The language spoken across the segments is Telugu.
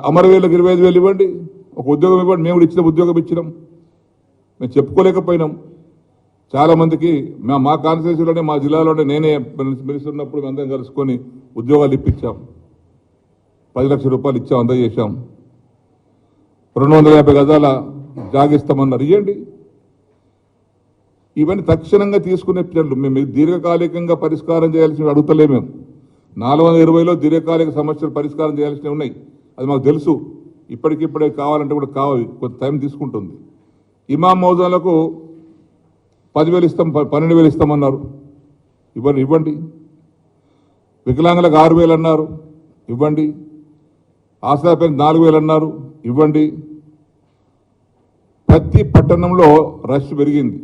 అమరవీరులకు 25,000 ఇవ్వండి, ఒక ఉద్యోగం ఇవ్వండి. మేము కూడా ఇచ్చిన ఉద్యోగం ఇచ్చినాం, మేము చెప్పుకోలేకపోయినాం. చాలా మందికి మా కాన్స్టిట్యూన్సీలోనే, మా జిల్లాలోనే నేనే మినిస్టర్ ఉన్నప్పుడు అందరం కలుసుకొని ఉద్యోగాలు ఇప్పించాం. 10 లక్షల రూపాయలు ఇచ్చాం, అందజేశాం. 250 గజాల జాగిస్తామన్నారు, ఇవ్వండి. ఇవన్నీ తక్షణంగా తీసుకునే చర్యలు. మేము దీర్ఘకాలికంగా పరిష్కారం చేయాల్సినవి అడుగుతలే. మేము 420లో దీర్ఘకాలిక సమస్యలు పరిష్కారం చేయాల్సినవి ఉన్నాయి, అది మాకు తెలుసు. ఇప్పటికిప్పుడే కావాలంటే కూడా కావాలి, కొంత టైం తీసుకుంటుంది. ఇమాం మౌజాలకు 10,000 ఇస్తాం, 12,000 ఇస్తామన్నారు, ఇవ్వండి. వికలాంగులకు 6,000 అన్నారు, ఇవ్వండి. ఆశాపైన 4,000 అన్నారు, ఇవ్వండి. ప్రతి పట్టణంలో రష్ పెరిగింది.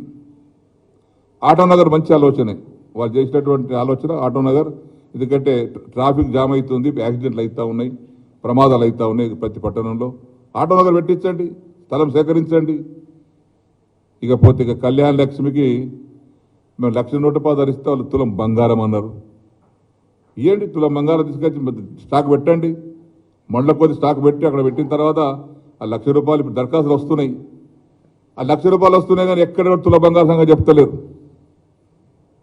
ఆటోనగర్ మంచి ఆలోచనే, వాళ్ళు చేసినటువంటి ఆలోచన ఆటోనగర్. ఎందుకంటే ట్రాఫిక్ జామ్ అవుతుంది, యాక్సిడెంట్లు అవుతూ ఉన్నాయి, ప్రమాదాలు అవుతూ ఉన్నాయి ప్రతి పట్టణంలో. ఆటోనగర్ పెట్టించండి, స్థలం సేకరించండి. ఇకపోతే కళ్యాణ లక్ష్మికి మేము 1,00,000 నోటు ధరిస్తే వాళ్ళు తులం బంగారం అన్నారు, ఇవ్వండి. తులం బంగారం తీసుకొచ్చి స్టాక్ పెట్టండి. మండల కొద్ది స్టాక్ పెట్టి అక్కడ పెట్టిన తర్వాత ఆ 1,00,000 రూపాయలు ఇప్పుడు దరఖాస్తులు వస్తున్నాయి. ఆ 1,00,000 రూపాయలు వస్తున్నాయి కానీ ఎక్కడ తుల బంగారం సంగతి చెప్తలేరు,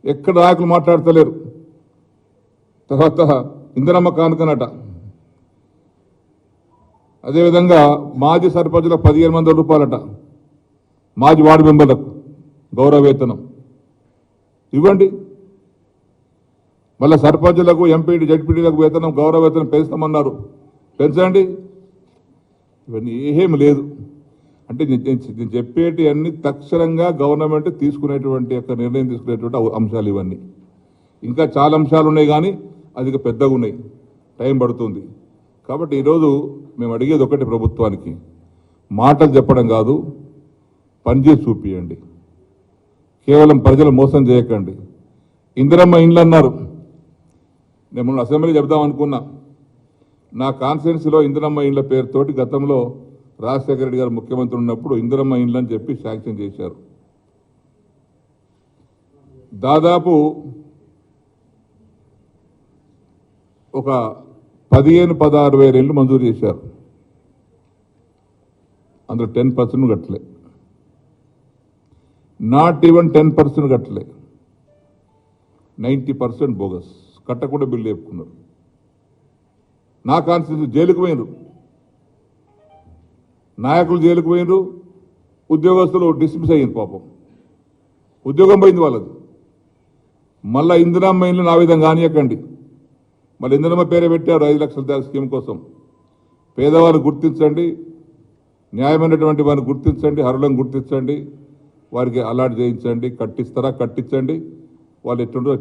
ఎక్కడ నాయకులు మాట్లాడతలేరు. తర్వాత ఇందిరమ్మ కానుకనట. అదేవిధంగా మాజీ సర్పంచులకు 15,000 రూపాయలట, మాజీ వార్డు మెంబర్లకు గౌరవ వేతనం ఇవ్వండి. మళ్ళీ సర్పంచులకు, ఎంపీటీ, జడ్పీటీలకు వేతనం, గౌరవ వేతనం పెంచుతామన్నారు, పెంచండి. ఇవన్నీ ఏమీ లేదు. అంటే నేను చెప్పేటి అన్ని తక్షణంగా గవర్నమెంట్ తీసుకునేటువంటి యొక్క నిర్ణయం తీసుకునేటువంటి అంశాలు ఇవన్నీ. ఇంకా చాలా అంశాలు ఉన్నాయి కానీ అది పెద్దగా ఉన్నాయి, టైం పడుతుంది. కాబట్టి ఈరోజు మేము అడిగేది ఒకటి, ప్రభుత్వానికి మాటలు చెప్పడం కాదు, పనిచేసి చూపియండి. కేవలం ప్రజలు మోసం చేయకండి. ఇందిరమ్మ ఇండ్లు అన్నారు, నేను అసెంబ్లీ చెప్దాం అనుకున్నా. నా కాన్స్టిట్యున్సీలో ఇందిరమ్మ ఇండ్ల పేరుతోటి గతంలో రాజశేఖర రెడ్డి గారు ముఖ్యమంత్రి ఉన్నప్పుడు ఇందిరమ్మ ఇండ్లు అని చెప్పి శాంక్షన్ చేశారు. దాదాపు ఒక 15,000-16,000 ఇళ్ళు మంజూరు చేశారు. అందులో 10% కట్టలే, నాట్ ఈవెన్ 10% కట్టలే, 90% బోగస్, కట్టకుండా బిల్లు చెప్పుకున్నారు. నా కాన్స్టిట్యూన్సీ జైలుకు పోయినరు, నాయకులు జైలుకు పోయినరు, ఉద్యోగస్తులు డిస్మిస్ అయ్యింది. పాపం ఉద్యోగం పోయింది వాళ్ళది. మళ్ళీ ఇందిరమ్మ ఇండ్లు నా విధంగా కానియకండి. మళ్ళీ ఇందిరమ్మ పేరే పెట్టారు 5 లక్షల స్కీమ్ కోసం. పేదవాళ్ళు గుర్తించండి, న్యాయమైనటువంటి వారిని గుర్తించండి, అర్హులను గుర్తించండి, వారికి అలాట్ చేయించండి. కట్టిస్తారా కట్టించండి, వాళ్ళు ఎట్లుండో